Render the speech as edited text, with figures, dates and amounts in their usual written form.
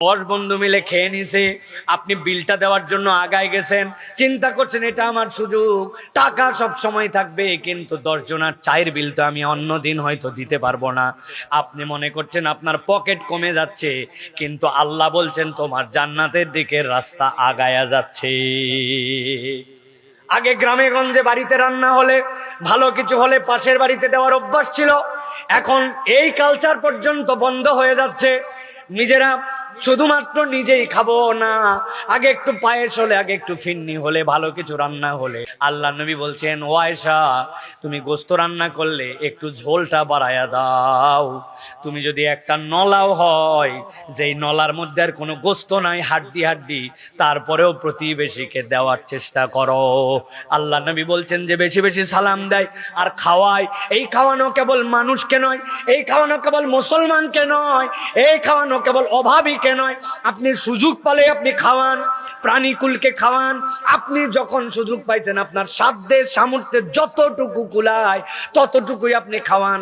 10 বন্ধু মিলে খেয়ে নিছে, আপনি বিলটা দেওয়ার জন্য আগায় গেছেন, চিন্তা করছেন এটা আমার সুযোগ, টাকা সব সময় থাকবে, কিন্তু 10 জনের চায়ের বিল তো আমি অন্য দিন হয়তো দিতে পারবো না। আপনি মনে করছেন আপনার পকেট কমে যাচ্ছে, কিন্তু আল্লাহ বলছেন তোমার জান্নাতের দিকে রাস্তা আগায়া যাচ্ছে। আগে গ্রামে গঞ্জে বাড়িতে রান্না হলে, ভালো কিছু হলে পাশের বাড়িতে দেওয়ার অভ্যাস ছিল, এখন এই কালচার পর্যন্ত বন্ধ হয়ে যাচ্ছে। নিজেরা শুধুমাত্র নিজেই খাবো না, আগে একটু পায়েস হলে, আগে একটু ফিন্নি হলে, ভালো কিছু রান্না হলে আল্লাহ নবী বলছেন, ও আয়েশা তুমি গোস্ত রান্না করলে একটু ঝোলটা বাড়ায়া দাও। তুমি যদি একটা নলাও হয়, যেই নলার মধ্যে আর কোনো গোস্ত নাই, হাড্ডি হাড্ডি, তারপরেও প্রতিবেশীকে দেওয়ার চেষ্টা করো। আল্লাহ নবী বলছেন যে বেশি বেশি সালাম দেয় আর খাওয়ায়, এই খাওয়ানো কেবল মানুষকে নয়, এই খাওয়ানো কেবল মুসলমানকে নয়, এই খাওয়ানো কেবল অভাবীকে নয়, আপনি সুযোগ পেলে আপনি খাওয়ান, প্রাণীকুলকে খাওয়ান। আপনি যখন সুযোগ পাইছেন আপনার সাধ্যের সামর্থ্যের যতটুকু কুলায় ততটুকুই আপনি খাওয়ান।